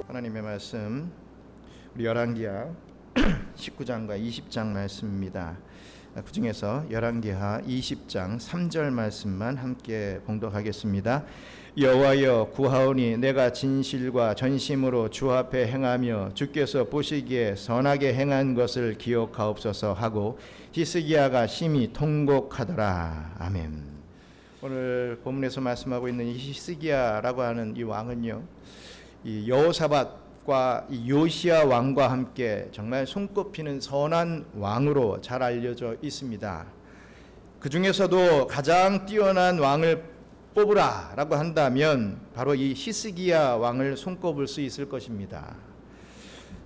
하나님의 말씀, 우리 열왕기하 19장과 20장 말씀입니다. 그 중에서 열왕기하 20장 3절 말씀만 함께 봉독하겠습니다. 여호와여, 구하오니 내가 진실과 전심으로 주 앞에 행하며 주께서 보시기에 선하게 행한 것을 기억하옵소서 하고 히스기야가 심히 통곡하더라. 아멘. 오늘 본문에서 말씀하고 있는 이 히스기야라고 하는 이 왕은요, 이 여호사밧과 이 요시야 왕과 함께 정말 손꼽히는 선한 왕으로 잘 알려져 있습니다. 그 중에서도 가장 뛰어난 왕을 뽑으라라고 한다면 바로 이 히스기야 왕을 손꼽을 수 있을 것입니다.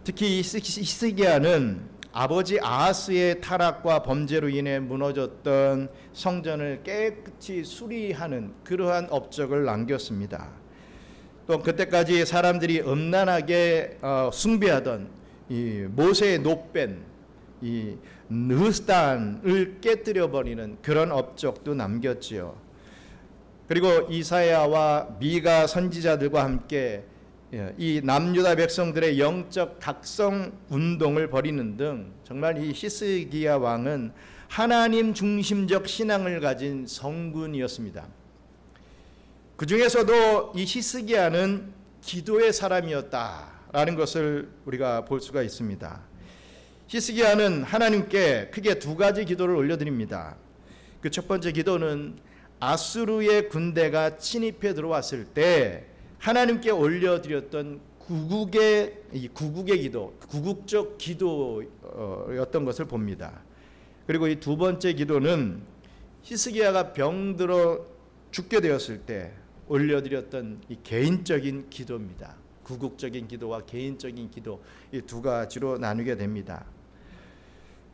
특히 이 히스기야는 아버지 아하스의 타락과 범죄로 인해 무너졌던 성전을 깨끗이 수리하는 그러한 업적을 남겼습니다. 또 그때까지 사람들이 음란하게 숭배하던 이 모세의 노벤, 이 느흐스단을 깨뜨려 버리는 그런 업적도 남겼지요. 그리고 이사야와 미가 선지자들과 함께 이 남유다 백성들의 영적 각성 운동을 벌이는 등 정말 이 히스기야 왕은 하나님 중심적 신앙을 가진 성군이었습니다. 그 중에서도 이 히스기야는 기도의 사람이었다라는 것을 우리가 볼 수가 있습니다. 히스기야는 하나님께 크게 두 가지 기도를 올려드립니다. 그 첫 번째 기도는 아수르의 군대가 침입해 들어왔을 때 하나님께 올려드렸던 구국의 기도, 구국적 기도였던 것을 봅니다. 그리고 이 두 번째 기도는 히스기야가 병들어 죽게 되었을 때 올려드렸던 이 개인적인 기도입니다. 구국적인 기도와 개인적인 기도, 이 두 가지로 나누게 됩니다.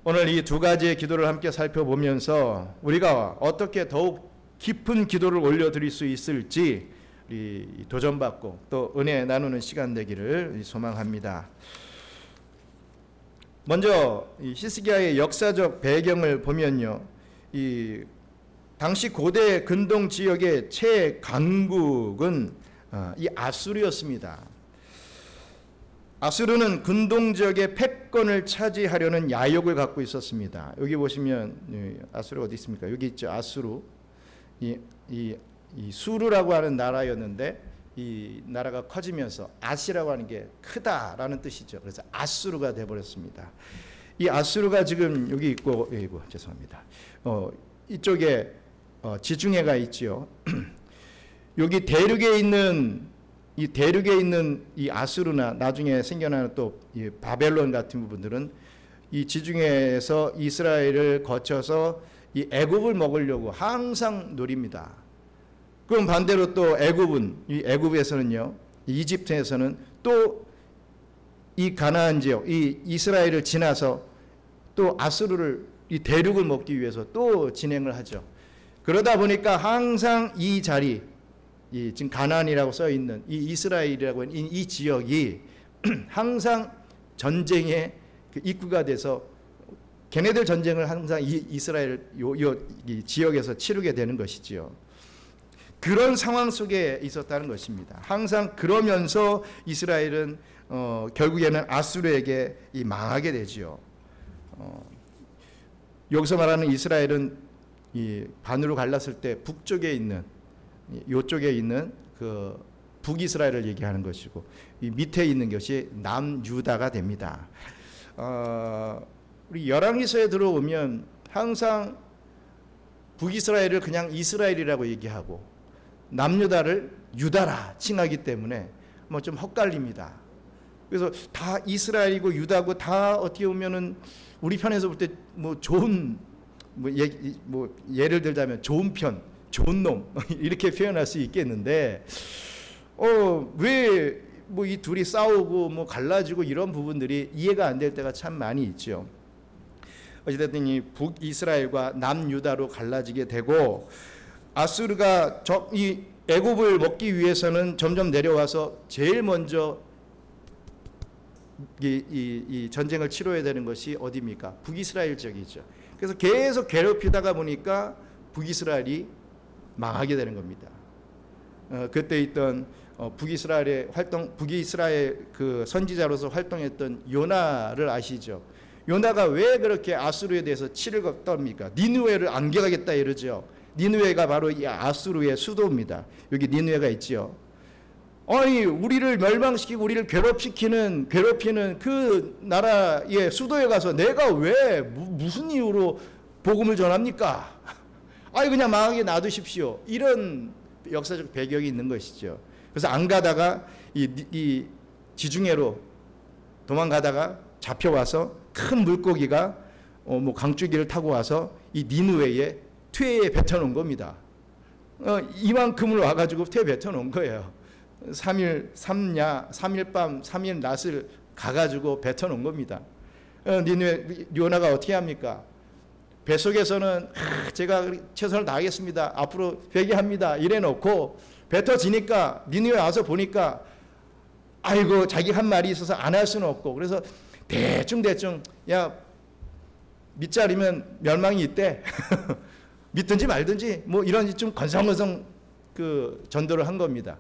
오늘 이 두 가지의 기도를 함께 살펴보면서 우리가 어떻게 더욱 깊은 기도를 올려드릴 수 있을지 도전받고 또 은혜 나누는 시간 되기를 소망합니다. 먼저 이 히스기야의 역사적 배경을 보면요, 이 당시 고대 근동 지역의 최강국은 이 아수르였습니다. 아수르는 근동 지역의 패권을 차지하려는 야욕을 갖고 있었습니다. 여기 보시면 아수르 어디 있습니까? 여기 있죠. 아수르. 이 수르라고 하는 나라였는데 이 나라가 커지면서 아시라고 하는 게 크다라는 뜻이죠. 그래서 아수르가 되어버렸습니다. 이 아수르가 지금 여기 있고, 죄송합니다. 이쪽에 지중해가 있지요. 여기 대륙에 있는 이 아수르나 나중에 생겨나는 또 이 바벨론 같은 부분들은 이 지중해에서 이스라엘을 거쳐서 이 애굽을 먹으려고 항상 노립니다. 그럼 반대로 또 이 애굽에서는요, 이집트에서는 또 이 가나안 지역, 이 이스라엘을 지나서 또 아수르를 이 대륙을 먹기 위해서 또 진행을 하죠. 그러다 보니까 항상 이 자리, 지금 가나안이라고 써 있는 이 이스라엘이라고 하는 이 지역이 항상 전쟁의 그 입구가 돼서 걔네들 전쟁을 항상 이 이스라엘 이 지역에서 치르게 되는 것이지요. 그런 상황 속에 있었다는 것입니다. 항상 그러면서 이스라엘은 결국에는 아수르에게 망하게 되지요. 여기서 말하는 이스라엘은 이 반으로 갈랐을 때 북쪽에 있는 이쪽에 있는 그 북이스라엘을 얘기하는 것이고, 이 밑에 있는 것이 남유다가 됩니다. 우리 열왕기서에 들어오면 항상 북이스라엘을 그냥 이스라엘이라고 얘기하고 남유다를 유다라 칭하기 때문에 뭐 좀 헛갈립니다. 그래서 다 이스라엘이고 유다고 다 어떻게 보면은 우리 편에서 볼 때 뭐 좋은 예를 들자면 좋은 편, 좋은 놈 이렇게 표현할 수 있겠는데 왜 뭐 이 둘이 싸우고 뭐 갈라지고 이런 부분들이 이해가 안 될 때가 참 많이 있죠. 어찌됐든 이 북이스라엘과 남유다로 갈라지게 되고, 아수르가 이 애굽을 먹기 위해서는 점점 내려와서 제일 먼저 이 전쟁을 치러야 되는 것이 어디입니까? 북이스라엘 지역이죠. 그래서 계속 괴롭히다가 보니까 북이스라엘이 망하게 되는 겁니다. 그때 있던 북이스라엘 그 선지자로서 활동했던 요나를 아시죠? 요나가 왜 그렇게 아수르에 대해서 치를 걷답니까? 니느웨를 안개가겠다 이러죠. 니느웨가 바로 이 아수르의 수도입니다. 여기 니느웨가 있지요. 아니, 우리를 멸망시키고 우리를 괴롭히는 그 나라의 수도에 가서 내가 왜 무슨 이유로 복음을 전합니까? 아니, 그냥 망하게 놔두십시오. 이런 역사적 배경이 있는 것이죠. 그래서 안 가다가 이 지중해로 도망가다가 잡혀와서 큰 물고기가 강줄기를 타고 와서 이 니느웨에 퇴에 뱉어놓은 겁니다. 이만큼을 와가지고 퇴에 뱉어놓은 거예요. 3일 밤 3일 낮을 가가지고 뱉어놓은 겁니다. 니느웨 요나가 어떻게 합니까? 뱃속에서는 제가 최선을 다하겠습니다. 앞으로 회개합니다. 이래놓고 뱉어지니까 니느웨 와서 보니까 아이고, 자기 한 말이 있어서 안 할 수는 없고, 그래서 대충 야, 믿자리면 멸망이 있대. 믿든지 말든지 뭐 이런 좀 건성건성 그 전도를 한 겁니다.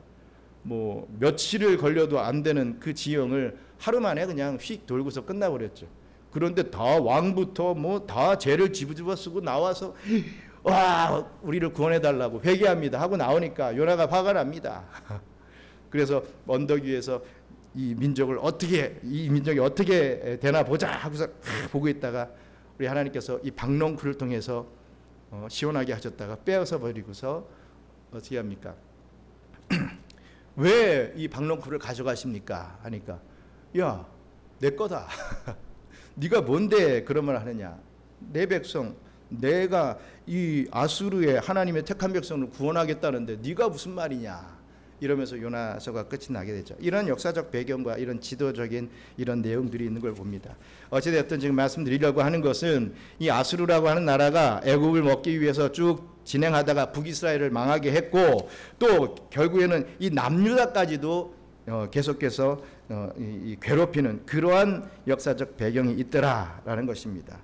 뭐 며칠을 걸려도 안 되는 그 지형을 하루 만에 그냥 휙 돌고서 끝나버렸죠. 그런데 다 왕부터 뭐 다 죄를 집어집어 쓰고 나와서 와, 우리를 구원해 달라고 회개합니다 하고 나오니까 요나가 화가 납니다. 그래서 언덕 위에서 이 민족이 어떻게 되나 보자 하고서 보고 있다가 우리 하나님께서 이 박농쿨을 통해서 시원하게 하셨다가 빼앗아 버리고서 어떻게 합니까? 왜 이 박농쿨을 가져가십니까? 하니까 야, 내 거다. 네가 뭔데 그런 말 하느냐? 내 백성, 내가 이 아수르의 하나님의 택한 백성을 구원하겠다는데 네가 무슨 말이냐? 이러면서 요나서가 끝이 나게 되죠. 이런 역사적 배경과 이런 지도적인 이런 내용들이 있는 걸 봅니다. 어찌됐든 지금 말씀드리려고 하는 것은 이 아수르라고 하는 나라가 애굽을 먹기 위해서 쭉 진행하다가 북이스라엘을 망하게 했고, 또 결국에는 이 남유다까지도 계속해서 이 괴롭히는 그러한 역사적 배경이 있더라라는 것입니다.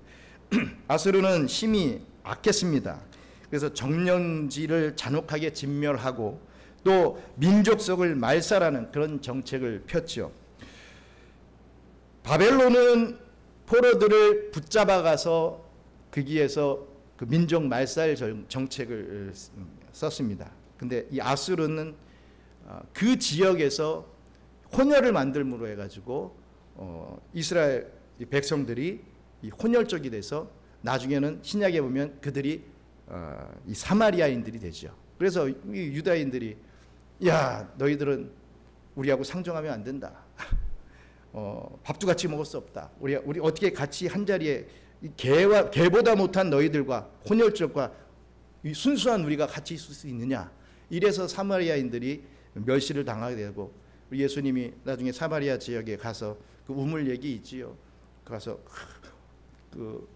아수르는 심히 악했습니다. 그래서 정령지를 잔혹하게 진멸하고 또 민족성을 말살하는 그런 정책을 폈죠. 바벨론은 포로들을 붙잡아가서 거기에서 그 민족 말살 정책을 썼습니다. 근데 이 아수르는 그 지역에서 혼혈을 만들므로 해가지고 이스라엘 백성들이 이 혼혈족이 돼서 나중에는 신약에 보면 그들이 이 사마리아인들이 되죠. 그래서 이 유다인들이 야, 너희들은 우리하고 상종하면 안 된다. 밥도 같이 먹을 수 없다. 우리 어떻게 같이 한 자리에 개보다 못한 너희들과 혼혈족과 이 순수한 우리가 같이 있을 수 있느냐? 이래서 사마리아인들이 멸시를 당하게 되고, 예수님이 나중에 사마리아 지역에 가서 그 우물 얘기 있지요. 가서 그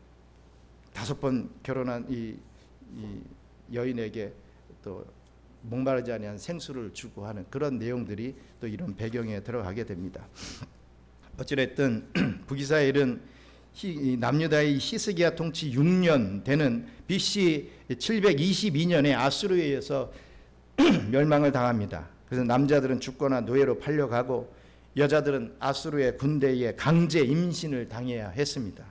5번 결혼한 이 여인에게 또 목마르지 아니한 생수를 주고 하는 그런 내용들이 또 이런 배경에 들어가게 됩니다. 어찌됐든 북이스라엘은 남유다의 히스기야 통치 6년 되는 BC 722년에 아수르에 의해서 멸망을 당합니다. 그래서 남자들은 죽거나 노예로 팔려가고 여자들은 아수르의 군대에 강제 임신을 당해야 했습니다.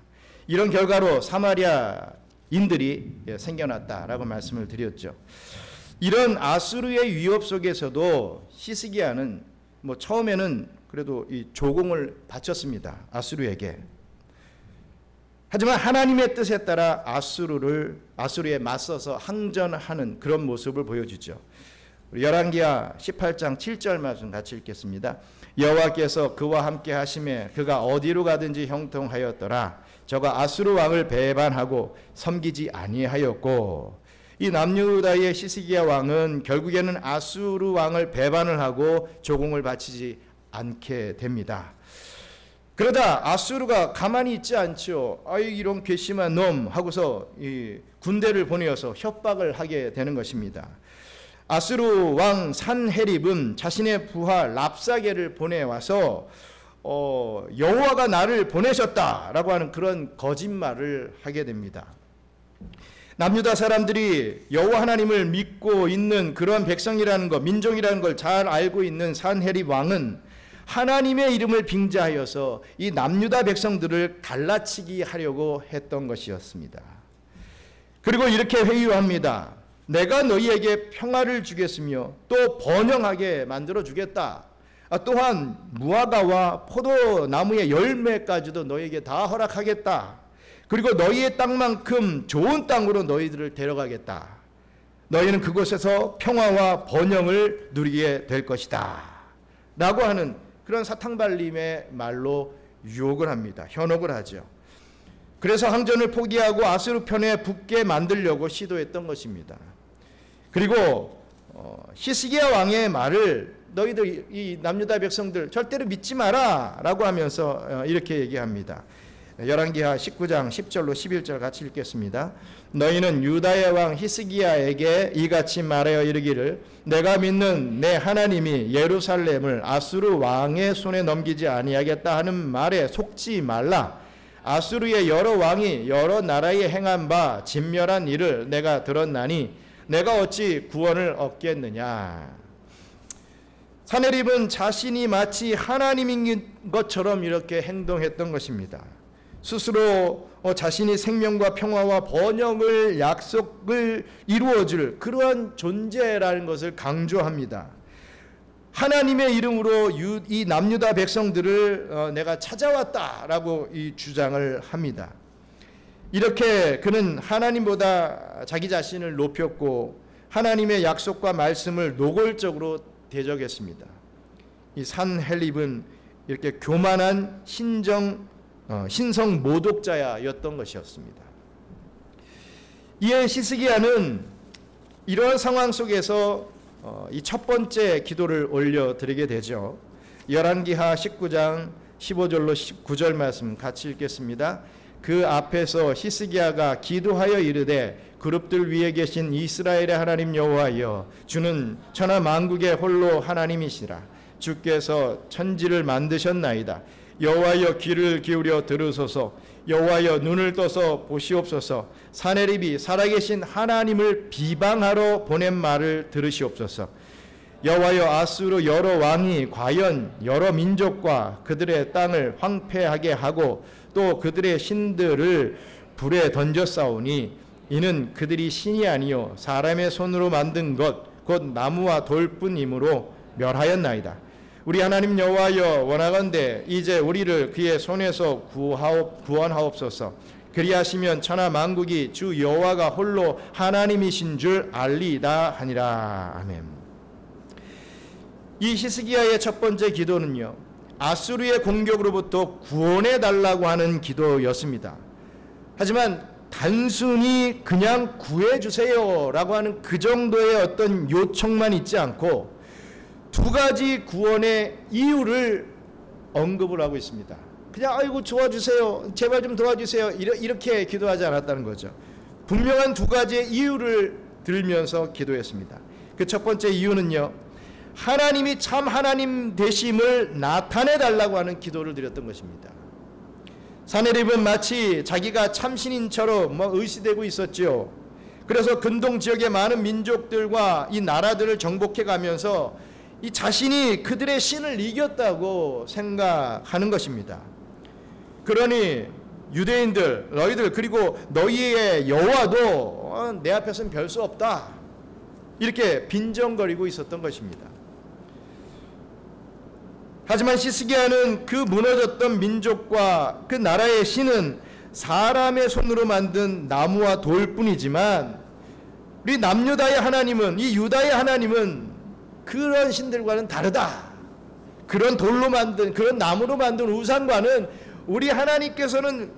이런 결과로 사마리아인들이 생겨났다라고 말씀을 드렸죠. 이런 아수르의 위협 속에서도 히스기야는 뭐 처음에는 그래도 이 조공을 바쳤습니다. 아수르에게. 하지만 하나님의 뜻에 따라 아수르에 맞서서 항전하는 그런 모습을 보여주죠. 열왕기하 18장 7절 말씀 같이 읽겠습니다. 여호와께서 그와 함께 하심에 그가 어디로 가든지 형통하였더라. 저가 아수르 왕을 배반하고 섬기지 아니하였고, 이 남유다의 히스기야 왕은 결국에는 아수르 왕을 배반을 하고 조공을 바치지 않게 됩니다. 그러다 아수르가 가만히 있지 않죠. 아이, 이런 괘씸한 놈 하고서 이 군대를 보내어서 협박을 하게 되는 것입니다. 아수르 왕 산헤립은 자신의 부하 랍사게를 보내와서 여호와가 나를 보내셨다라고 하는 그런 거짓말을 하게 됩니다. 남유다 사람들이 여호와 하나님을 믿고 있는 그런 백성이라는 것, 민족이라는 걸 잘 알고 있는 산헤립 왕은 하나님의 이름을 빙자하여서 이 남유다 백성들을 갈라치기 하려고 했던 것이었습니다. 그리고 이렇게 회유합니다. 내가 너희에게 평화를 주겠으며 또 번영하게 만들어 주겠다. 또한 무화과와 포도나무의 열매까지도 너희에게 다 허락하겠다. 그리고 너희의 땅만큼 좋은 땅으로 너희들을 데려가겠다. 너희는 그곳에서 평화와 번영을 누리게 될 것이다. 라고 하는 그런 사탕발림의 말로 유혹을 합니다. 현혹을 하죠. 그래서 항전을 포기하고 아수르 편에 붙게 만들려고 시도했던 것입니다. 그리고 히스기야 왕의 말을 너희들 이 남유다 백성들 절대로 믿지 마라 라고 하면서 이렇게 얘기합니다. 열왕기하 19장 10절로 11절 같이 읽겠습니다. 너희는 유다의 왕 히스기야에게 이같이 말하여 이르기를 내가 믿는 내 하나님이 예루살렘을 아수르 왕의 손에 넘기지 아니하겠다 하는 말에 속지 말라. 아수르의 여러 왕이 여러 나라에 행한 바 진멸한 일을 내가 들었나니 내가 어찌 구원을 얻겠느냐. 산헤립은 자신이 마치 하나님인 것처럼 이렇게 행동했던 것입니다. 스스로 자신이 생명과 평화와 번영을 약속을 이루어줄 그러한 존재라는 것을 강조합니다. 하나님의 이름으로 이 남유다 백성들을 내가 찾아왔다라고 이 주장을 합니다. 이렇게 그는 하나님보다 자기 자신을 높였고 하나님의 약속과 말씀을 노골적으로 대적했습니다. 이 산헤립은 이렇게 교만한 신성 모독자였던 것이었습니다. 이에 히스기야는 이러한 상황 속에서 이 첫 번째 기도를 올려드리게 되죠. 열왕기하 19장 15절로 19절 말씀 같이 읽겠습니다. 그 앞에서 히스기야가 기도하여 이르되 그룹들 위에 계신 이스라엘의 하나님 여호와여 주는 천하 만국의 홀로 하나님이시라. 주께서 천지를 만드셨나이다. 여호와여 귀를 기울여 들으소서. 여호와여 눈을 떠서 보시옵소서. 산헤립이 살아계신 하나님을 비방하러 보낸 말을 들으시옵소서. 여호와여 아수르 여러 왕이 과연 여러 민족과 그들의 땅을 황폐하게 하고 또 그들의 신들을 불에 던졌사오니 이는 그들이 신이 아니요 사람의 손으로 만든 것 곧 나무와 돌뿐이므로 멸하였나이다. 우리 하나님 여호와여 원하건대 이제 우리를 그의 손에서 구원하옵소서. 그리하시면 천하 만국이 주 여호와가 홀로 하나님이신 줄 알리이다 하니라. 아멘. 이 히스기야의 첫 번째 기도는요, 아수르의 공격으로부터 구원해 달라고 하는 기도였습니다. 하지만 단순히 그냥 구해주세요 라고 하는 그 정도의 어떤 요청만 있지 않고 두 가지 구원의 이유를 언급을 하고 있습니다. 그냥 아이고 도와주세요, 제발 좀 도와주세요 이렇게 기도하지 않았다는 거죠. 분명한 두 가지의 이유를 들면서 기도했습니다. 그 첫 번째 이유는요, 하나님이 참 하나님 되심을 나타내 달라고 하는 기도를 드렸던 것입니다. 산헤립은 마치 자기가 참신인처럼 의시되고 있었죠. 그래서 근동 지역의 많은 민족들과 이 나라들을 정복해 가면서 이 자신이 그들의 신을 이겼다고 생각하는 것입니다. 그러니 유대인들 너희들 그리고 너희의 여호와도 내 앞에서는 별 수 없다 이렇게 빈정거리고 있었던 것입니다. 하지만 히스기야는 그 무너졌던 민족과 그 나라의 신은 사람의 손으로 만든 나무와 돌뿐이지만 우리 남유다의 하나님은, 이 유다의 하나님은 그런 신들과는 다르다. 그런 돌로 만든, 그런 나무로 만든 우상과는 우리 하나님께서는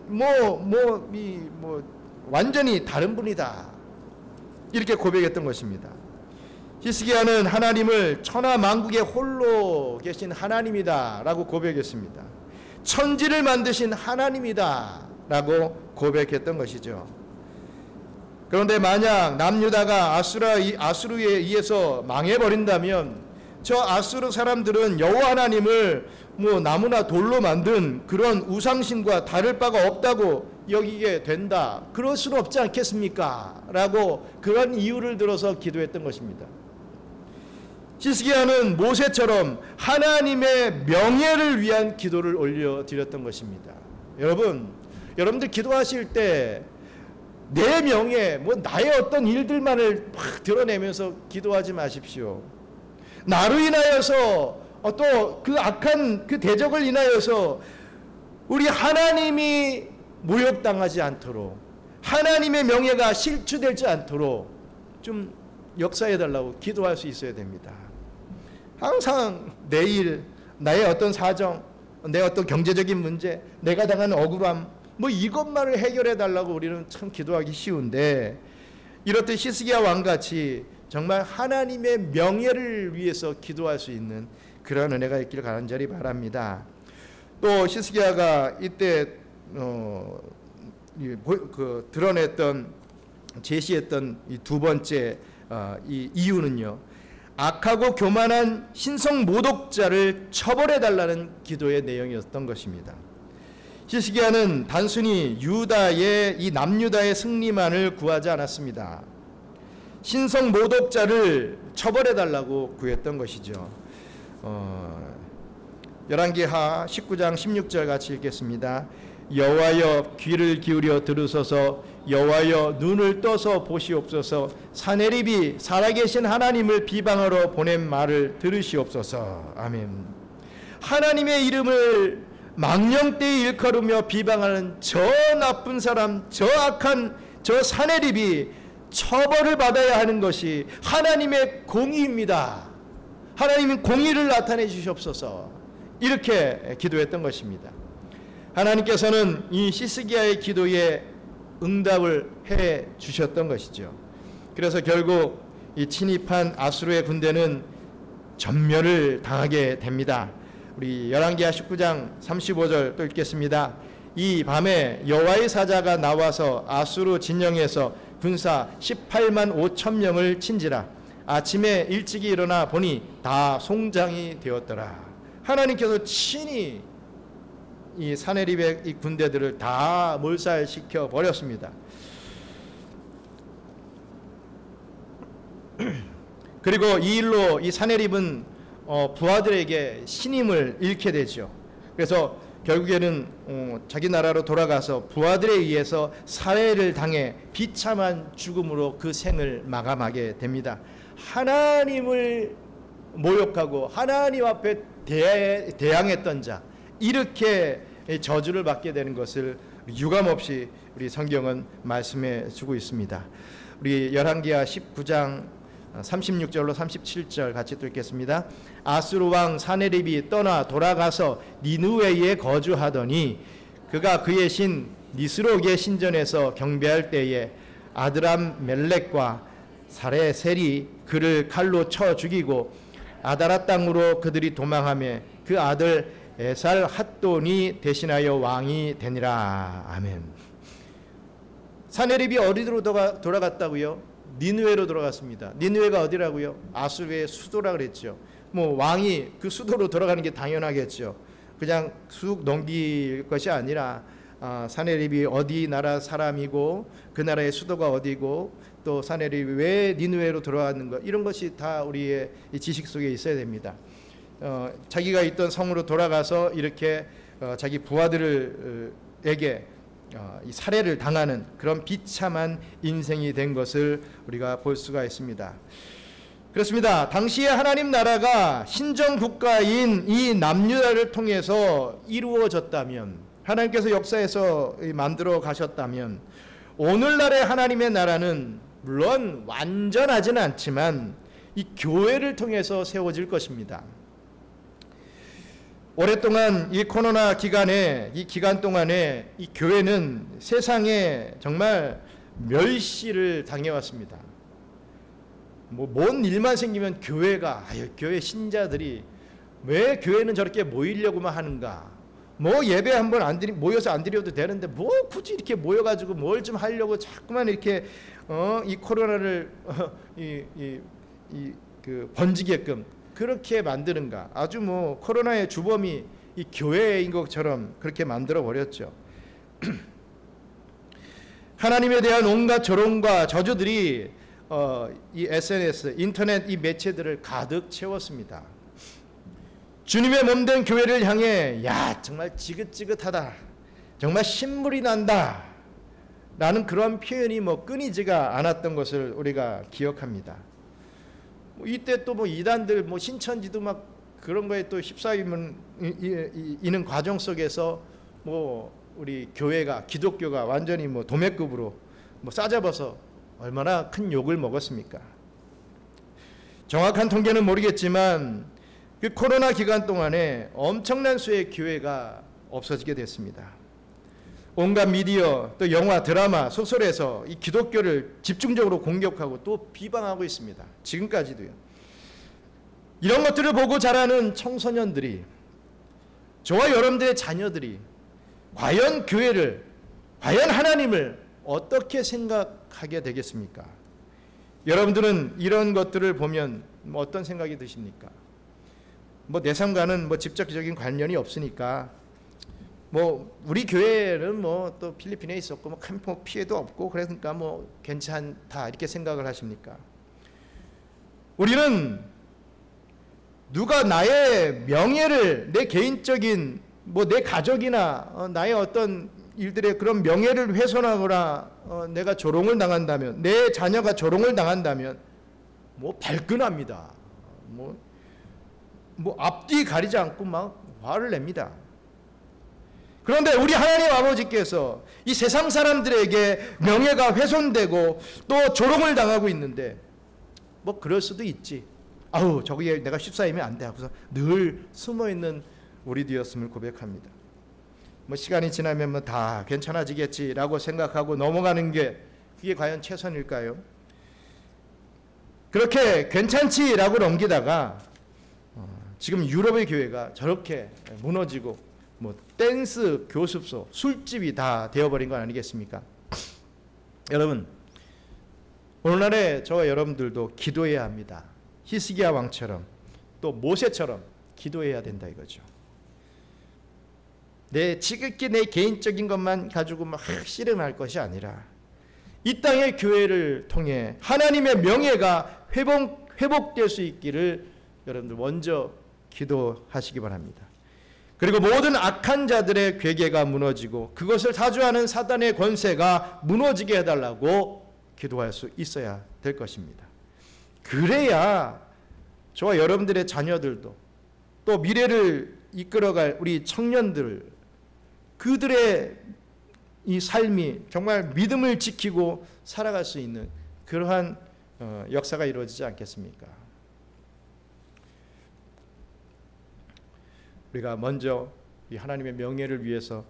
완전히 다른 분이다. 이렇게 고백했던 것입니다. 히스기야는 하나님을 천하 만국의 홀로 계신 하나님이다 라고 고백했습니다. 천지를 만드신 하나님이다 라고 고백했던 것이죠. 그런데 만약 남유다가 아수르에 의해서 망해버린다면 저 아수르 사람들은 여호와 하나님을 뭐 나무나 돌로 만든 그런 우상신과 다를 바가 없다고 여기게 된다. 그럴 수는 없지 않겠습니까? 라고 그런 이유를 들어서 기도했던 것입니다. 히스기야는 모세처럼 하나님의 명예를 위한 기도를 올려드렸던 것입니다. 여러분들 기도하실 때 내 명예, 뭐 나의 어떤 일들만을 막 드러내면서 기도하지 마십시오. 나로 인하여서 또 그 악한 그 대적을 인하여서 우리 하나님이 모욕당하지 않도록, 하나님의 명예가 실추되지 않도록 좀 역사해달라고 기도할 수 있어야 됩니다. 항상 내일 나의 어떤 사정, 내 어떤 경제적인 문제, 내가 당한 억울함, 뭐 이것만을 해결해 달라고 우리는 참 기도하기 쉬운데, 이렇듯 히스기야 왕같이 정말 하나님의 명예를 위해서 기도할 수 있는 그런 은혜가 있기를 간절히 바랍니다. 또 히스기야가 이때 드러냈던, 제시했던 이 두 번째 이 이유는요, 악하고 교만한 신성 모독자를 처벌해 달라는 기도의 내용이었던 것입니다. 히스기야는 단순히 유다의 이 남유다의 승리만을 구하지 않았습니다. 신성 모독자를 처벌해 달라고 구했던 것이죠. 열왕기하 19장 16절 같이 읽겠습니다. 여호와여 귀를 기울여 들으소서, 여호와여 눈을 떠서 보시옵소서, 사내립이 살아계신 하나님을 비방하러 보낸 말을 들으시옵소서. 아멘. 하나님의 이름을 망령되이 일컬으며 비방하는 저 나쁜 사람, 저 악한 저 사내립이 처벌을 받아야 하는 것이 하나님의 공의입니다. 하나님은 공의를 나타내 주시옵소서. 이렇게 기도했던 것입니다. 하나님께서는 이 히스기야의 기도에 응답을 해 주셨던 것이죠. 그래서 결국 이 침입한 아수르의 군대는 전멸을 당하게 됩니다. 우리 열왕기하 19장 35절 또 읽겠습니다. 이 밤에 여호와의 사자가 나와서 아수르 진영에서 군사 18만 5천 명을 친지라. 아침에 일찍이 일어나 보니 다 송장이 되었더라. 하나님께서 친히 이 사내립의 이 군대들을 다 몰살시켜 버렸습니다. 그리고 이 일로 이 사내립은 부하들에게 신임을 잃게 되죠. 그래서 결국에는 자기 나라로 돌아가서 부하들에 의해서 살해를 당해 비참한 죽음으로 그 생을 마감하게 됩니다. 하나님을 모욕하고 하나님 앞에 대항했던 자, 이렇게 저주를 받게 되는 것을 유감없이 우리 성경은 말씀해 주고 있습니다. 우리 열왕기하 19장 36절로 37절 같이 또 읽겠습니다. 아수르 왕 사네립이 떠나 돌아가서 니느웨에 거주하더니 그가 그의 신 니스록의 신전에서 경배할 때에 아드람 멜렉과 사레셀이 그를 칼로 쳐 죽이고 아다라 땅으로 그들이 도망하며 그 아들 에살 핫돈이 대신하여 왕이 되니라. 아멘. 사네립이 어디로 돌아갔다고요? 니느웨로 돌아갔습니다. 니느웨가 어디라고요? 아수르의 수도라 그랬죠. 뭐 왕이 그 수도로 돌아가는 게 당연하겠죠. 그냥 쑥 넘길 것이 아니라 사네립이 어디 나라 사람이고 그 나라의 수도가 어디고 또 사네립이 왜 니느웨로 돌아가는 것, 이런 것이 다 우리의 지식 속에 있어야 됩니다. 자기가 있던 성으로 돌아가서 이렇게 자기 부하들에게 이 살해를 당하는 그런 비참한 인생이 된 것을 우리가 볼 수가 있습니다. 그렇습니다. 당시에 하나님 나라가 신정 국가인 이 남유다를 통해서 이루어졌다면, 하나님께서 역사에서 만들어 가셨다면, 오늘날의 하나님의 나라는 물론 완전하지는 않지만 이 교회를 통해서 세워질 것입니다. 오랫동안 이 코로나 기간에, 이 기간 동안에 이 교회는 세상에 정말 멸시를 당해왔습니다. 뭔 일만 생기면 교회가, 교회 신자들이 왜 교회는 저렇게 모이려고만 하는가? 예배 한번 모여서 안 드려도 되는데 굳이 이렇게 모여가지고 뭘 좀 하려고 자꾸만 이렇게 이 코로나를 번지게끔 그렇게 만드는가? 아주 코로나의 주범이 이 교회인 것처럼 그렇게 만들어 버렸죠. 하나님에 대한 온갖 조롱과 저주들이 이 SNS, 인터넷 이 매체들을 가득 채웠습니다. 주님의 몸된 교회를 향해 야 정말 지긋지긋하다, 정말 신물이 난다 라는 그런 표현이 끊이지가 않았던 것을 우리가 기억합니다. 이때 또 이단들 신천지도 막 그런 거에 또 휩싸이는 과정 속에서 우리 교회가, 기독교가 완전히 도매급으로 싸잡아서 얼마나 큰 욕을 먹었습니까? 정확한 통계는 모르겠지만 그 코로나 기간 동안에 엄청난 수의 교회가 없어지게 됐습니다. 온갖 미디어, 또 영화, 드라마, 소설에서 이 기독교를 집중적으로 공격하고 또 비방하고 있습니다. 지금까지도요. 이런 것들을 보고 자라는 청소년들이, 저와 여러분들의 자녀들이 과연 교회를, 과연 하나님을 어떻게 생각하게 되겠습니까? 여러분들은 이런 것들을 보면 어떤 생각이 드십니까? 내 삶과는 직접적인 관련이 없으니까 우리 교회는 또 필리핀에 있었고 큰 피해도 없고 그러니까 괜찮다 이렇게 생각을 하십니까? 우리는 누가 나의 명예를, 내 개인적인 내 가족이나 나의 어떤 일들의 그런 명예를 훼손하거나 내가 조롱을 당한다면, 내 자녀가 조롱을 당한다면 발끈합니다. 앞뒤 가리지 않고 막 화를 냅니다. 그런데 우리 하나님 아버지께서 이 세상 사람들에게 명예가 훼손되고 또 조롱을 당하고 있는데 그럴 수도 있지, 아우 저기에 내가 휩싸이면 안 돼 하고서 늘 숨어있는 우리 되었음을 고백합니다. 시간이 지나면 다 괜찮아지겠지라고 생각하고 넘어가는 게 그게 과연 최선일까요? 그렇게 괜찮지라고 넘기다가 지금 유럽의 교회가 저렇게 무너지고 댄스 교습소, 술집이 다 되어버린 건 아니겠습니까? 여러분, 오늘날에 저와 여러분들도 기도해야 합니다. 히스기야 왕처럼 또 모세처럼 기도해야 된다 이거죠. 지극히 내 개인적인 것만 가지고 씨름할 것이 아니라 이 땅의 교회를 통해 하나님의 명예가 회복될 수 있기를 여러분들 먼저 기도하시기 바랍니다. 그리고 모든 악한 자들의 괴계가 무너지고 그것을 사주하는 사단의 권세가 무너지게 해달라고 기도할 수 있어야 될 것입니다. 그래야 저와 여러분들의 자녀들도 또 미래를 이끌어갈 우리 청년들, 그들의 이 삶이 정말 믿음을 지키고 살아갈 수 있는 그러한 역사가 이루어지지 않겠습니까? 우리가 먼저 이 하나님의 명예를 위해서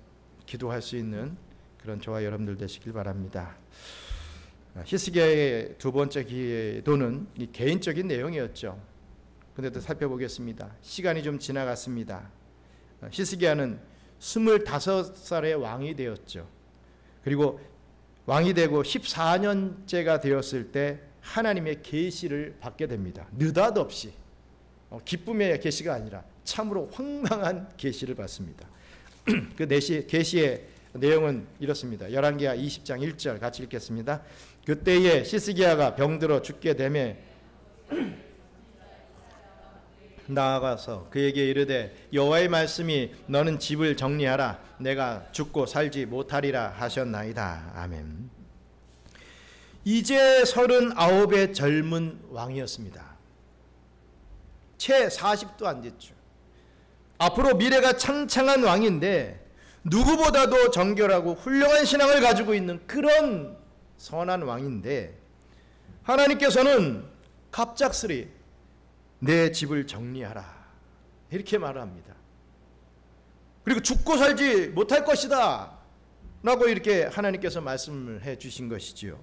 기도할 수 있는 그런 저와 여러분들 되시길 바랍니다. 히스기야의 두 번째 기도는 이 개인적인 내용이었죠. 그런데도 살펴보겠습니다. 시간이 좀 지나갔습니다. 히스기야는 25살의 왕이 되었죠. 그리고 왕이 되고 14년째가 되었을 때 하나님의 계시를 받게 됩니다. 느닷없이 기쁨의 계시가 아니라 참으로 황망한 계시를 받습니다. 그 계시의 내용은 이렇습니다. 열왕기하 20장 1절 같이 읽겠습니다. 그때에 히스기야가 병들어 죽게 되매 나아가서 그에게 이르되 여호와의 말씀이 너는 집을 정리하라 내가 죽고 살지 못하리라 하셨나이다. 아멘. 이제 39의 젊은 왕이었습니다. 채 40도 안 됐죠. 앞으로 미래가 창창한 왕인데 누구보다도 정결하고 훌륭한 신앙을 가지고 있는 그런 선한 왕인데 하나님께서는 갑작스레 내 집을 정리하라 이렇게 말합니다. 그리고 죽고 살지 못할 것이다 라고 이렇게 하나님께서 말씀을 해 주신 것이지요.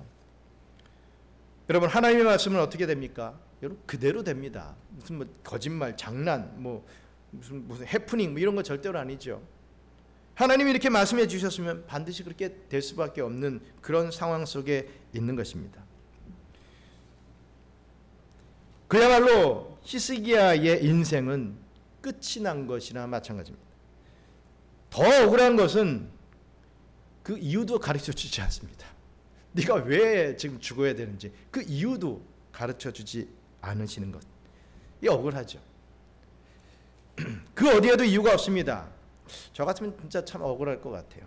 여러분, 하나님의 말씀은 어떻게 됩니까? 여러분, 그대로 됩니다. 무슨 거짓말, 장난, 무슨 해프닝 이런 거 절대로 아니죠. 하나님이 이렇게 말씀해 주셨으면 반드시 그렇게 될 수밖에 없는 그런 상황 속에 있는 것입니다. 그야말로 히스기야의 인생은 끝이 난 것이나 마찬가지입니다. 더 억울한 것은 그 이유도 가르쳐 주지 않습니다. 네가 왜 지금 죽어야 되는지 그 이유도 가르쳐 주지 않으시는 것. 이 억울하죠. 그 어디에도 이유가 없습니다. 저 같으면 진짜 참 억울할 것 같아요.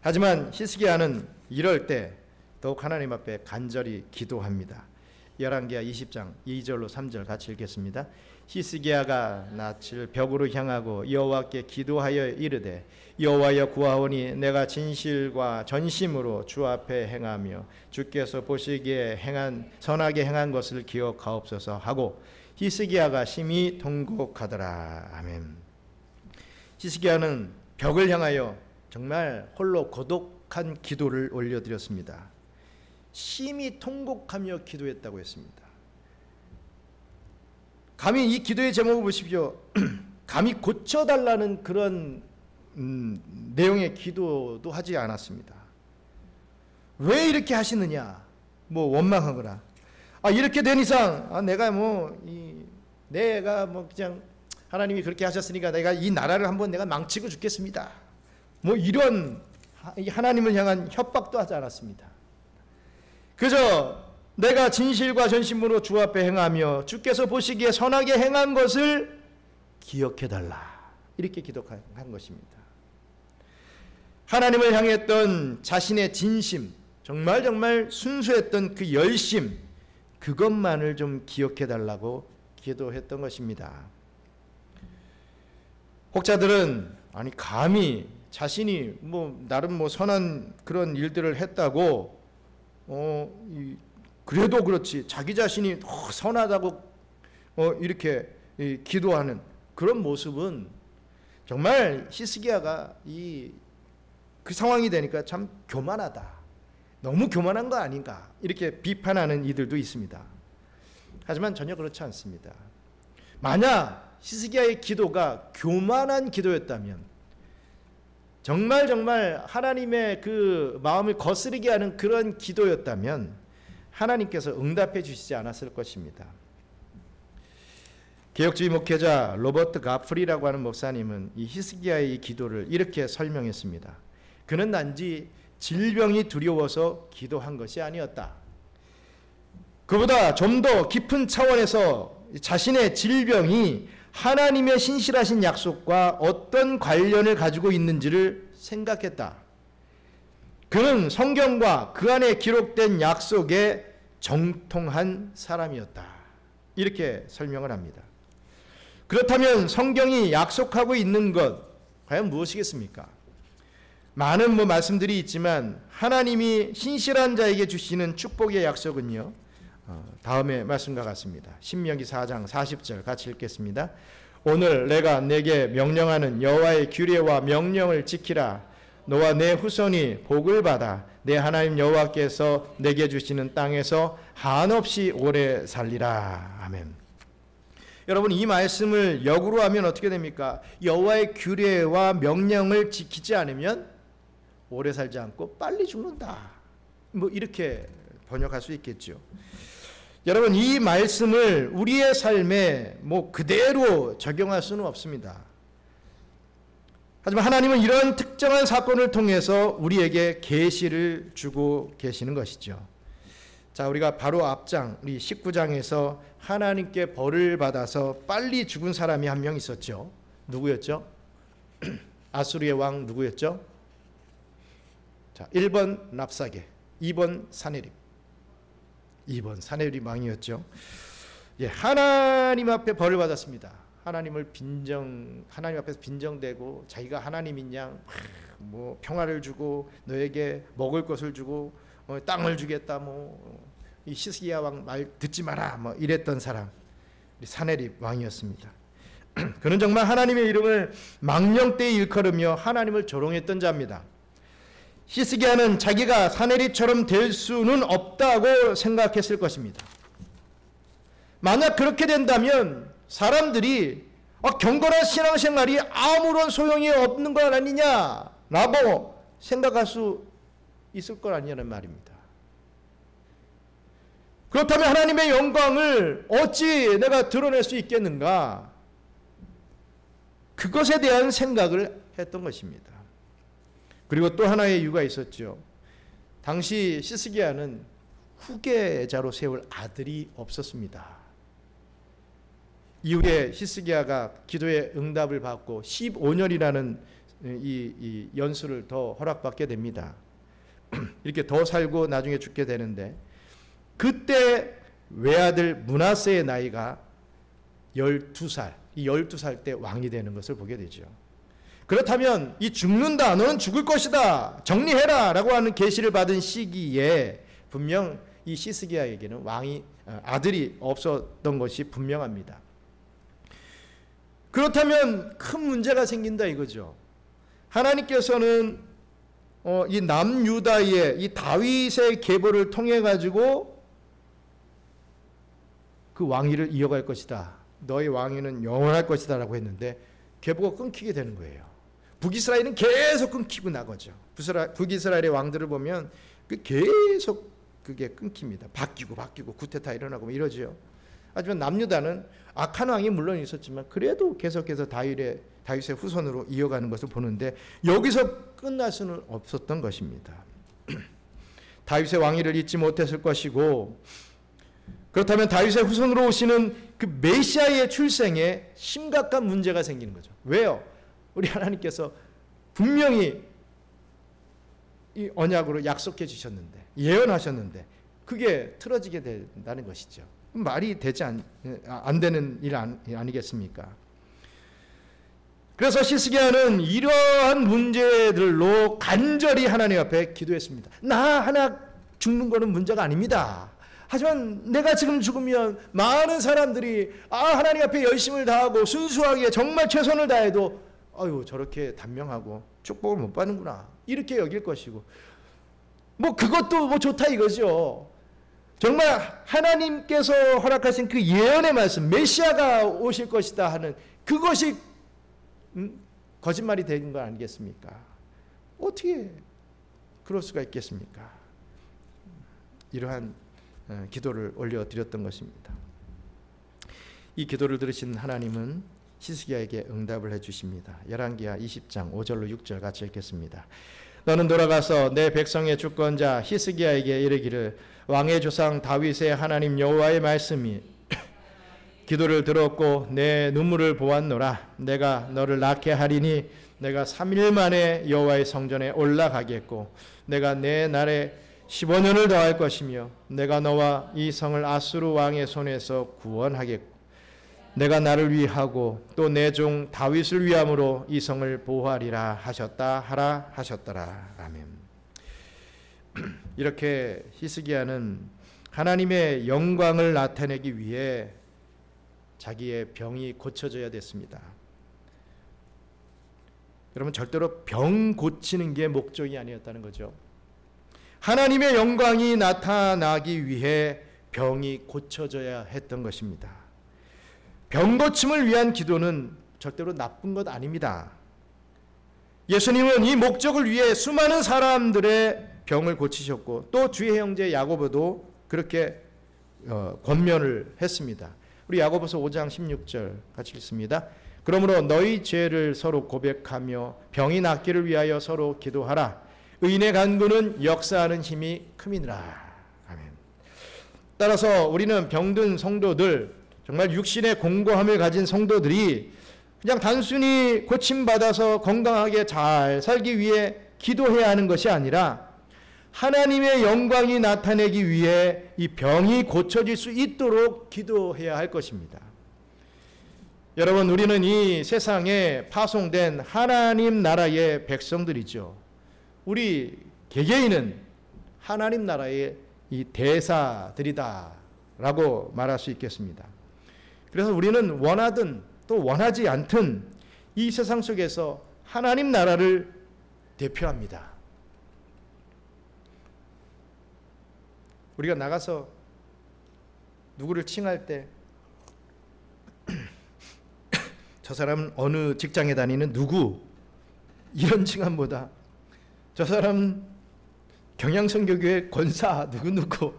하지만 히스기야는 이럴 때 더욱 하나님 앞에 간절히 기도합니다. 열왕기하 20장 2절로 3절 같이 읽겠습니다. 히스기야가 낯을 벽으로 향하고 여호와께 기도하여 이르되 여호와여 구하오니 내가 진실과 전심으로 주 앞에 행하며 주께서 보시기에 선하게 행한 것을 기억하옵소서 하고 히스기야가 심히 통곡하더라. 아멘. 히스기야는 벽을 향하여 정말 홀로 고독한 기도를 올려드렸습니다. 심히 통곡하며 기도했다고 했습니다. 감히 이 기도의 제목을 보십시오. 감히 고쳐달라는 그런 내용의 기도도 하지 않았습니다. 왜 이렇게 하시느냐? 뭐 원망하거나 이렇게 된 이상 내가 그냥 하나님이 그렇게 하셨으니까 내가 이 나라를 한번 내가 망치고 죽겠습니다. 뭐 이런 하나님을 향한 협박도 하지 않았습니다. 그저 내가 진실과 전심으로 주 앞에 행하며 주께서 보시기에 선하게 행한 것을 기억해달라. 이렇게 기도한 것입니다. 하나님을 향했던 자신의 진심, 정말 순수했던 그 열심, 그것만을 좀 기억해달라고 기도했던 것입니다. 혹자들은 감히 자신이 나름 선한 그런 일들을 했다고 그래도 그렇지 자기 자신이 선하다고 이렇게 기도하는 그런 모습은 정말 히스기야가 그 상황이 되니까 참 교만하다. 너무 교만한 거 아닌가 이렇게 비판하는 이들도 있습니다. 하지만 전혀 그렇지 않습니다. 만약 히스기야의 기도가 교만한 기도였다면 정말 하나님의 그 마음을 거스르게 하는 그런 기도였다면 하나님께서 응답해 주시지 않았을 것입니다. 개혁주의 목회자 로버트 가프리라고 하는 목사님은 이 히스기야의 이 기도를 이렇게 설명했습니다. 그는 단지 질병이 두려워서 기도한 것이 아니었다. 그보다 좀 더 깊은 차원에서 자신의 질병이 하나님의 신실하신 약속과 어떤 관련을 가지고 있는지를 생각했다. 그는 성경과 그 안에 기록된 약속에 정통한 사람이었다. 이렇게 설명을 합니다. 그렇다면 성경이 약속하고 있는 것 과연 무엇이겠습니까? 많은 말씀들이 있지만 하나님이 신실한 자에게 주시는 축복의 약속은요, 다음의 말씀과 같습니다. 신명기 4장 40절 같이 읽겠습니다. 오늘 내가 내게 명령하는 여호와의 규례와 명령을 지키라. 너와 내 후손이 복을 받아 내 하나님 여호와께서 내게 주시는 땅에서 한없이 오래 살리라. 아멘. 여러분, 이 말씀을 역으로 하면 어떻게 됩니까? 여호와의 규례와 명령을 지키지 않으면 오래 살지 않고 빨리 죽는다. 이렇게 번역할 수 있겠죠. 여러분, 이 말씀을 우리의 삶에 그대로 적용할 수는 없습니다. 하지만 하나님은 이런 특정한 사건을 통해서 우리에게 계시를 주고 계시는 것이죠. 자, 우리가 바로 앞장 우리 19장에서 하나님께 벌을 받아서 빨리 죽은 사람이 한 명 있었죠. 누구였죠? 아수르의 왕 누구였죠? 자, 1번 랍사게, 2번 사네립. 2번 사네립 왕이었죠. 하나님 앞에 벌을 받았습니다. 하나님 앞에서 빈정대고 자기가 하나님인 양 평화를 주고 너에게 먹을 것을 주고 땅을 주겠다. 이 히스기야 왕 말 듣지 마라. 이랬던 사람, 사네립 왕이었습니다. 그는 정말 하나님의 이름을 망령되이 일컬으며 하나님을 조롱했던 자입니다. 히스기야는 자기가 사네립처럼 될 수는 없다고 생각했을 것입니다. 만약 그렇게 된다면 사람들이 경건한 신앙생활이 아무런 소용이 없는 것 아니냐라고 생각할 수 있을 것 아니냐는 말입니다. 그렇다면 하나님의 영광을 어찌 내가 드러낼 수 있겠는가? 그것에 대한 생각을 했던 것입니다. 그리고 또 하나의 이유가 있었죠. 당시 시스기야는 후계자로 세울 아들이 없었습니다. 이후에 히스기야가 기도의 응답을 받고 15년이라는 이 연수를 더 허락받게 됩니다. 이렇게 더 살고 나중에 죽게 되는데, 그때 외아들 므낫세의 나이가 12살, 이 12살 때 왕이 되는 것을 보게 되죠. 그렇다면 이 죽는다, 너는 죽을 것이다, 정리해라 라고 하는 계시를 받은 시기에 분명 이 시스기야에게는 아들이 없었던 것이 분명합니다. 그렇다면 큰 문제가 생긴다 이거죠. 하나님께서는 이 남유다의 이 다윗의 계보를 통해 가지고 그 왕위를 이어갈 것이다, 너의 왕위는 영원할 것이다 라고 했는데 계보가 끊기게 되는 거예요. 북이스라엘은 계속 끊기고 나가죠. 북이스라엘의 왕들을 보면 계속 그게 끊깁니다. 바뀌고 쿠데타 일어나고 이러죠. 하지만 남유다는 악한 왕이 물론 있었지만 그래도 계속해서 다윗의 후손으로 이어가는 것을 보는데, 여기서 끝날 수는 없었던 것입니다. 다윗의 왕위를 잊지 못했을 것이고, 그렇다면 다윗의 후손으로 오시는 그 메시아의 출생에 심각한 문제가 생기는 거죠. 왜요? 우리 하나님께서 분명히 이 언약으로 약속해 주셨는데, 예언하셨는데 그게 틀어지게 된다는 것이죠. 말이 되지 안 되는 일 아니겠습니까? 그래서 시스기야는 이러한 문제들로 간절히 하나님 앞에 기도했습니다. 나 하나 죽는 거는 문제가 아닙니다. 하지만 내가 지금 죽으면 많은 사람들이 하나님 앞에 열심을 다하고 순수하게 정말 최선을 다해도 저렇게 단명하고 축복을 못 받는구나 이렇게 여길 것이고, 그것도 좋다 이거죠. 정말 하나님께서 허락하신 그 예언의 말씀, 메시아가 오실 것이다 하는 그것이 거짓말이 되는 거 아니겠습니까? 어떻게 그럴 수가 있겠습니까? 이러한 기도를 올려드렸던 것입니다. 이 기도를 들으신 하나님은 히스기야에게 응답을 해주십니다. 열왕기하 20장 5절로 6절 같이 읽겠습니다. 너는 돌아가서 내 백성의 주권자 히스기야에게 이르기를, 왕의 조상 다윗의 하나님 여호와의 말씀이 기도를 들었고 내 눈물을 보았노라. 내가 너를 낳게 하리니 내가 3일 만에 여호와의 성전에 올라가겠고 내가 내 날에 15년을 더할 것이며 내가 너와 이 성을 아수르 왕의 손에서 구원하겠고 내가 나를 위하고 또 내 종 다윗을 위함으로 이 성을 보호하리라 하셨더라. 아멘. 이렇게 히스기야는 하나님의 영광을 나타내기 위해 자기의 병이 고쳐져야 됐습니다. 여러분, 절대로 병 고치는 게 목적이 아니었다는 거죠. 하나님의 영광이 나타나기 위해 병이 고쳐져야 했던 것입니다. 병 고침을 위한 기도는 절대로 나쁜 것 아닙니다. 예수님은 이 목적을 위해 수많은 사람들의 병을 고치셨고 또 주의 형제 야고보도 그렇게 권면을 했습니다. 우리 야고보서 5장 16절 같이 읽습니다. 그러므로 너희 죄를 서로 고백하며 병이 낫기를 위하여 서로 기도하라. 의인의 간구는 역사하는 힘이 큼이니라. 아멘. 따라서 우리는 병든 성도들, 정말 육신의 공고함을 가진 성도들이 그냥 단순히 고침받아서 건강하게 잘 살기 위해 기도해야 하는 것이 아니라 하나님의 영광이 나타내기 위해 이 병이 고쳐질 수 있도록 기도해야 할 것입니다. 여러분, 우리는 이 세상에 파송된 하나님 나라의 백성들이죠. 우리 개개인은 하나님 나라의 이 대사들이다 라고 말할 수 있겠습니다. 그래서 우리는 원하든 또 원하지 않든 이 세상 속에서 하나님 나라를 대표합니다. 우리가 나가서 누구를 칭할 때 저 사람은 어느 직장에 다니는 누구 이런 칭함보다 저 사람은 경양선교교회 권사 누구누구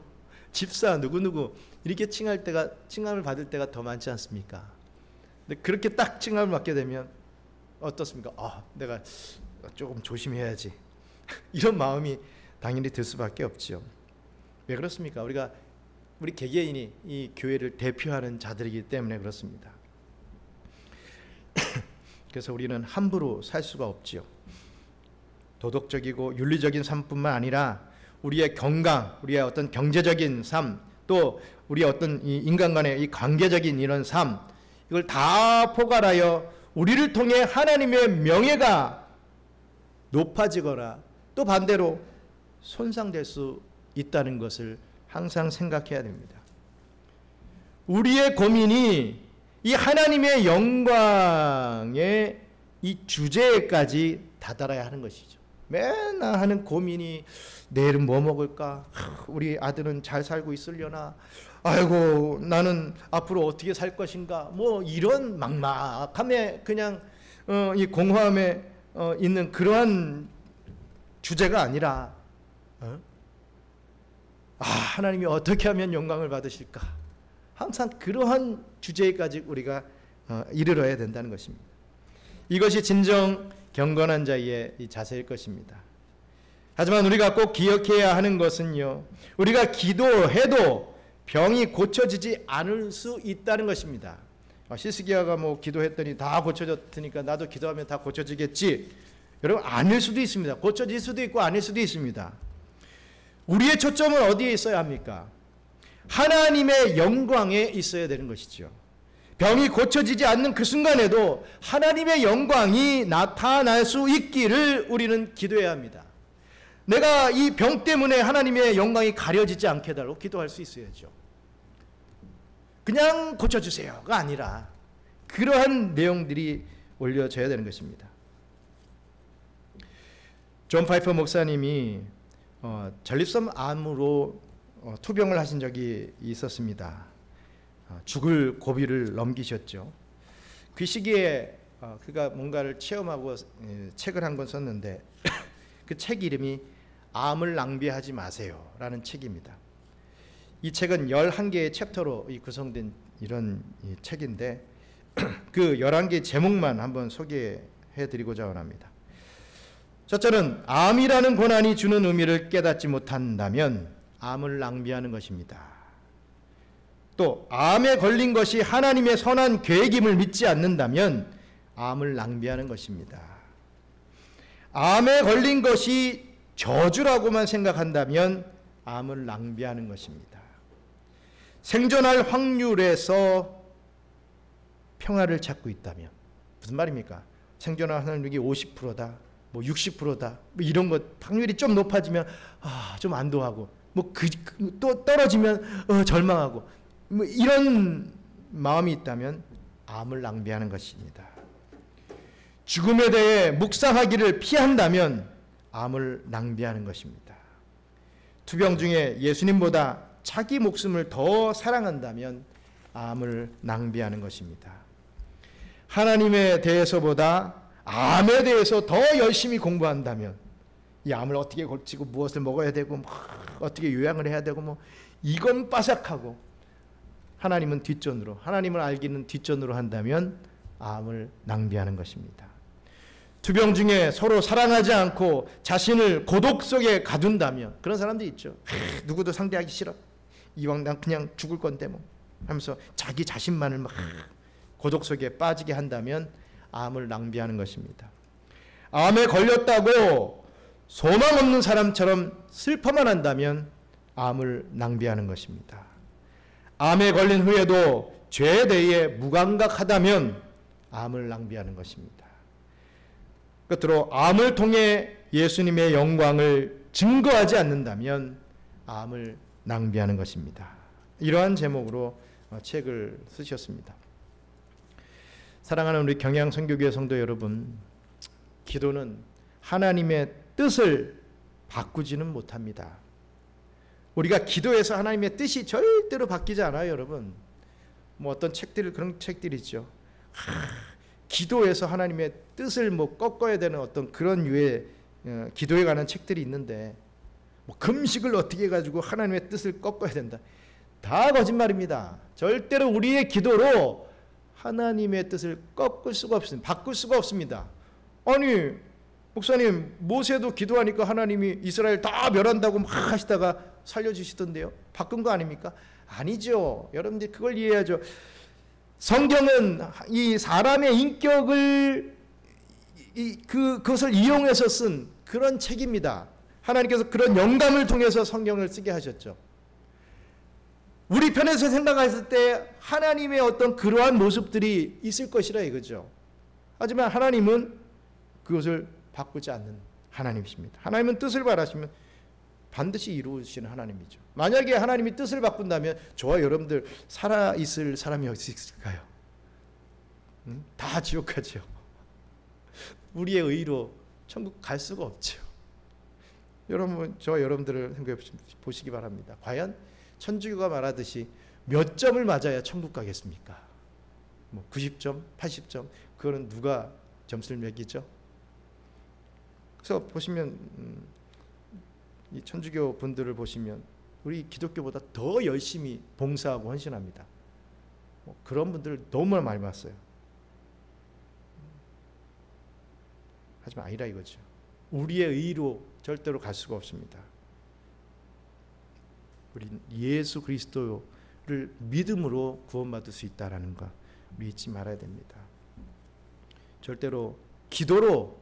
집사 누구누구 이렇게 칭함을 받을 때가 더 많지 않습니까? 근데 그렇게 딱 칭함을 받게 되면 어떻습니까? 내가 조금 조심해야지. 이런 마음이 당연히 들 수밖에 없죠. 왜 그렇습니까? 우리 개개인이 이 교회를 대표하는 자들이기 때문에 그렇습니다. 그래서 우리는 함부로 살 수가 없지요. 도덕적이고 윤리적인 삶뿐만 아니라 우리의 건강, 우리의 어떤 경제적인 삶, 또 우리의 어떤 이 인간 간의 이 관계적인 이런 삶, 이걸 다 포괄하여 우리를 통해 하나님의 명예가 높아지거나 또 반대로 손상될 수 있다는 것을 항상 생각해야 됩니다. 우리의 고민이 이 하나님의 영광의 이 주제까지 다다라야 하는 것이죠. 맨날 하는 고민이 내일은 뭐 먹을까? 우리 아들은 잘 살고 있으려나? 아이고 나는 앞으로 어떻게 살 것인가? 뭐 이런 막막함에 그냥 이 공허함에 있는 그러한 주제가 아니라 하나님이 어떻게 하면 영광을 받으실까? 항상 그러한 주제까지 우리가 이르러야 된다는 것입니다. 이것이 진정 경건한 자의 이 자세일 것입니다. 하지만 우리가 꼭 기억해야 하는 것은요, 우리가 기도해도 병이 고쳐지지 않을 수 있다는 것입니다. 시스기야가 뭐 기도했더니 다 고쳐졌으니까 나도 기도하면 다 고쳐지겠지. 여러분, 아닐 수도 있습니다. 고쳐질 수도 있고 아닐 수도 있습니다. 우리의 초점은 어디에 있어야 합니까? 하나님의 영광에 있어야 되는 것이죠. 병이 고쳐지지 않는 그 순간에도 하나님의 영광이 나타날 수 있기를 우리는 기도해야 합니다. 내가 이 병 때문에 하나님의 영광이 가려지지 않게 해달라고 기도할 수 있어야죠. 그냥 고쳐주세요가 아니라 그러한 내용들이 올려져야 되는 것입니다. 존 파이퍼 목사님이 전립선 암으로 투병을 하신 적이 있었습니다. 죽을 고비를 넘기셨죠. 그 시기에 그가 뭔가를 체험하고 책을 한 권 썼는데 그 책 이름이 암을 낭비하지 마세요 라는 책입니다. 이 책은 11개의 챕터로 구성된 이런 책인데 그 11개의 제목만 한번 소개해 드리고자 합니다. 첫째는 암이라는 고난이 주는 의미를 깨닫지 못한다면 암을 낭비하는 것입니다. 또 암에 걸린 것이 하나님의 선한 계획임을 믿지 않는다면 암을 낭비하는 것입니다. 암에 걸린 것이 저주라고만 생각한다면 암을 낭비하는 것입니다. 생존할 확률에서 평화를 찾고 있다면, 무슨 말입니까? 생존할 확률이 50%다, 뭐 60%다, 뭐 이런 것 확률이 좀 높아지면 좀 안도하고, 뭐 또 떨어지면 절망하고, 뭐 이런 마음이 있다면 암을 낭비하는 것입니다. 죽음에 대해 묵상하기를 피한다면 암을 낭비하는 것입니다. 투병 중에 예수님보다 자기 목숨을 더 사랑한다면 암을 낭비하는 것입니다. 하나님에 대해서보다 암에 대해서 더 열심히 공부한다면 이 암을 어떻게 고치고 무엇을 먹어야 되고 어떻게 요양을 해야 되고 뭐 이건 빠삭하고 하나님은 뒷전으로, 하나님을 알기는 뒷전으로 한다면 암을 낭비하는 것입니다. 투병 중에 서로 사랑하지 않고 자신을 고독 속에 가둔다면, 그런 사람도 있죠. 누구도 상대하기 싫어, 이왕 난 그냥 죽을 건데 뭐 하면서 자기 자신만을 막 고독 속에 빠지게 한다면 암을 낭비하는 것입니다. 암에 걸렸다고 소망 없는 사람처럼 슬퍼만 한다면 암을 낭비하는 것입니다. 암에 걸린 후에도 죄에 대해 무감각하다면 암을 낭비하는 것입니다. 끝으로 암을 통해 예수님의 영광을 증거하지 않는다면 암을 낭비하는 것입니다. 이러한 제목으로 책을 쓰셨습니다. 사랑하는 우리 경양 선교교회 성도 여러분, 기도는 하나님의 뜻을 바꾸지는 못합니다. 우리가 기도해서 하나님의 뜻이 절대로 바뀌지 않아요, 여러분. 뭐 어떤 책들, 그런 책들이 있죠. 기도해서 하나님의 뜻을 뭐 꺾어야 되는 어떤 그런 유의 기도에 관한 책들이 있는데, 뭐 금식을 어떻게 해가지고 하나님의 뜻을 꺾어야 된다. 다 거짓말입니다. 절대로 우리의 기도로 하나님의 뜻을 꺾을 수가 없습니다. 바꿀 수가 없습니다. 아니 목사님, 모세도 기도하니까 하나님이 이스라엘 다 멸한다고 막 하시다가 살려주시던데요. 바꾼 거 아닙니까? 아니죠. 여러분들 그걸 이해해야죠. 성경은 이 사람의 인격을 그것을 이용해서 쓴 그런 책입니다. 하나님께서 그런 영감을 통해서 성경을 쓰게 하셨죠. 우리 편에서 생각했을 때 하나님의 어떤 그러한 모습들이 있을 것이라 이거죠. 하지만 하나님은 그것을 바꾸지 않는 하나님이십니다. 하나님은 뜻을 바라시면 반드시 이루시는 하나님이죠. 만약에 하나님이 뜻을 바꾼다면 저와 여러분들 살아있을 사람이 어디 있을까요? 다 지옥 가죠. 우리의 의로 천국 갈 수가 없죠. 여러분, 저와 여러분들을 생각해 보시기 바랍니다. 과연 천주교가 말하듯이 몇 점을 맞아야 천국 가겠습니까? 90점, 80점, 그거는 누가 점수를 매기죠? 그래서 보시면 이 천주교 분들을 보시면 우리 기독교보다 더 열심히 봉사하고 헌신합니다. 그런 분들을 너무 많이 봤어요. 하지만 아니라 이거죠. 우리의 의로 절대로 갈 수가 없습니다. 우리 예수 그리스도를 믿음으로 구원받을 수 있다라는 거 우리 잊지 말아야 됩니다. 절대로 기도로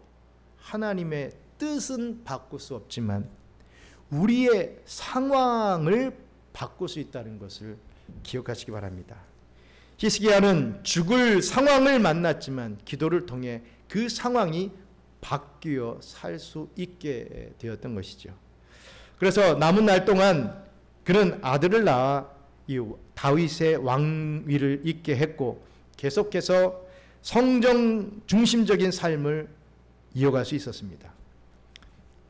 하나님의 뜻은 바꿀 수 없지만 우리의 상황을 바꿀 수 있다는 것을 기억하시기 바랍니다. 히스기야는 죽을 상황을 만났지만 기도를 통해 그 상황이 바뀌어 살 수 있게 되었던 것이죠. 그래서 남은 날 동안 그는 아들을 낳아 이 다윗의 왕위를 잇게 했고 계속해서 성정 중심적인 삶을 이어갈 수 있었습니다.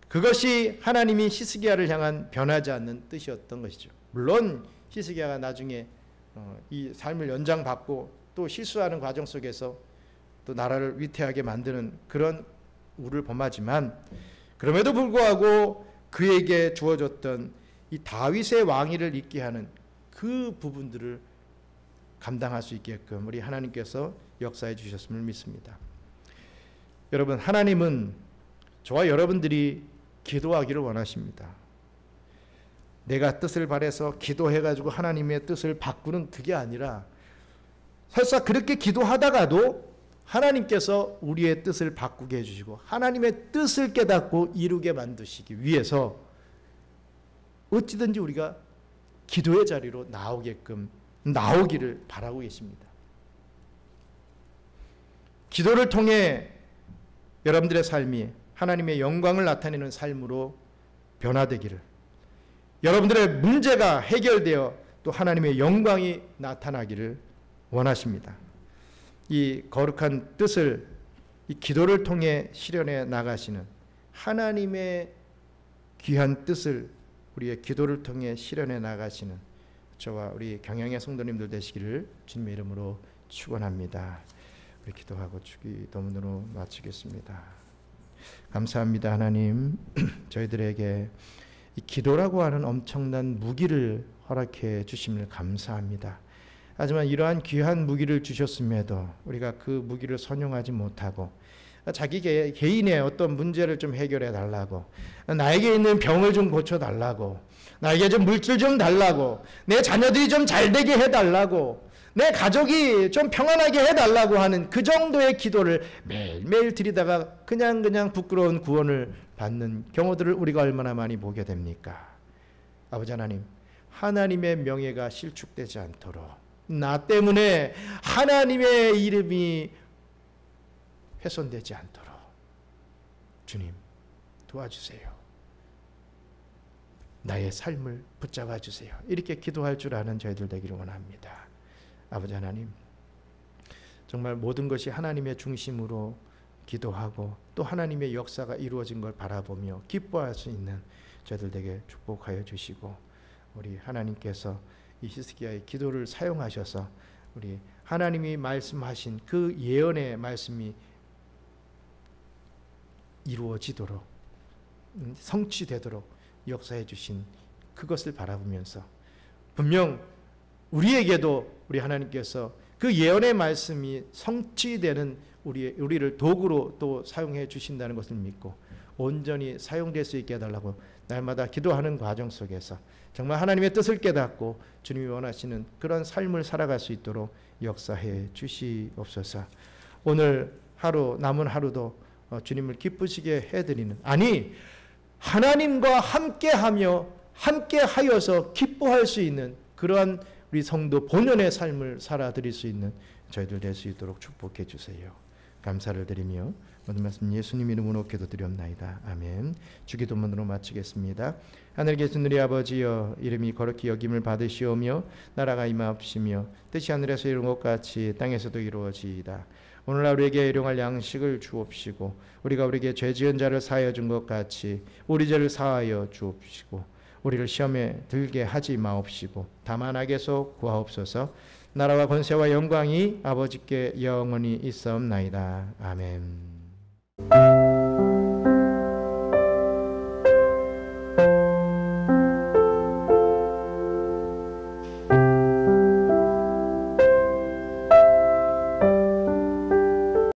그것이 하나님이 히스기야를 향한 변하지 않는 뜻이었던 것이죠. 물론 히스기야가 나중에 이 삶을 연장받고 또 실수하는 과정 속에서 또 나라를 위태하게 만드는 그런 우를 범하지만 그럼에도 불구하고 그에게 주어졌던 이 다윗의 왕위를 잇게 하는 그 부분들을 감당할 수 있게끔 우리 하나님께서 역사해 주셨음을 믿습니다. 여러분, 하나님은 저와 여러분들이 기도하기를 원하십니다. 내가 뜻을 바라서 기도해가지고 하나님의 뜻을 바꾸는 그게 아니라 설사 그렇게 기도하다가도 하나님께서 우리의 뜻을 바꾸게 해주시고 하나님의 뜻을 깨닫고 이루게 만드시기 위해서 어찌든지 우리가 기도의 자리로 나오기를 바라고 계십니다. 기도를 통해 여러분들의 삶이 하나님의 영광을 나타내는 삶으로 변화되기를, 여러분들의 문제가 해결되어 또 하나님의 영광이 나타나기를 원하십니다. 이 거룩한 뜻을 이 기도를 통해 실현해 나가시는 하나님의 귀한 뜻을 우리의 기도를 통해 실현해 나가시는 저와 우리 경영의 성도님들 되시기를 주님의 이름으로 축원합니다. 우리 기도하고 기도문으로 마치겠습니다. 감사합니다. 하나님, 저희들에게 이 기도라고 하는 엄청난 무기를 허락해 주심을 감사합니다. 하지만 이러한 귀한 무기를 주셨음에도 우리가 그 무기를 선용하지 못하고 자기 개인의 어떤 문제를 좀 해결해 달라고, 나에게 있는 병을 좀 고쳐 달라고, 나에게 좀 물질 좀 달라고, 내 자녀들이 좀 잘되게 해달라고, 내 가족이 좀 평안하게 해달라고 하는 그 정도의 기도를 매일매일 드리다가 그냥 부끄러운 구원을 받는 경우들을 우리가 얼마나 많이 보게 됩니까? 아버지 하나님, 하나님의 명예가 실축되지 않도록, 나 때문에 하나님의 이름이 훼손되지 않도록 주님 도와주세요. 나의 삶을 붙잡아 주세요. 이렇게 기도할 줄 아는 저희들 되기를 원합니다. 아버지 하나님, 정말 모든 것이 하나님의 중심으로 기도하고 또 하나님의 역사가 이루어진 걸 바라보며 기뻐할 수 있는 저희들 되게 축복하여 주시고, 우리 하나님께서 이 히스기야의 기도를 사용하셔서 우리 하나님이 말씀하신 그 예언의 말씀이 이루어지도록, 성취되도록 역사해 주신 그것을 바라보면서 분명 우리에게도 우리 하나님께서 그 그 예언의 말씀이 성취되는 우리를 도구로 또 사용해 주신다는 것을 믿고 온전히 사용될 수 있게 해달라고 날마다 기도하는 과정 속에서 정말 하나님의 뜻을 깨닫고 주님이 원하시는 그런 삶을 살아갈 수 있도록 역사해 주시옵소서. 오늘 하루 남은 하루도 주님을 기쁘시게 해드리는, 아니 하나님과 함께하며 함께하여서 기뻐할 수 있는 그러한 우리 성도 본연의 삶을 살아드릴 수 있는 저희들 될 수 있도록 축복해 주세요. 감사를 드리며 모든 말씀 예수님 이름으로 기도드리옵나이다. 아멘. 주기도문으로 마치겠습니다. 하늘 계신 우리 아버지여, 이름이 거룩히 여김을 받으시오며 나라가 임하옵시며 뜻이 하늘에서 이룬 것 같이 땅에서도 이루어지이다. 오늘날 우리에게 일용할 양식을 주옵시고 우리가 우리에게 죄 지은 자를 사하여 준 것 같이 우리 죄를 사하여 주옵시고 우리를 시험에 들게 하지 마옵시고 다만 악에서 구하옵소서. 나라와 권세와 영광이 아버지께 영원히 있사옵나이다. 아멘.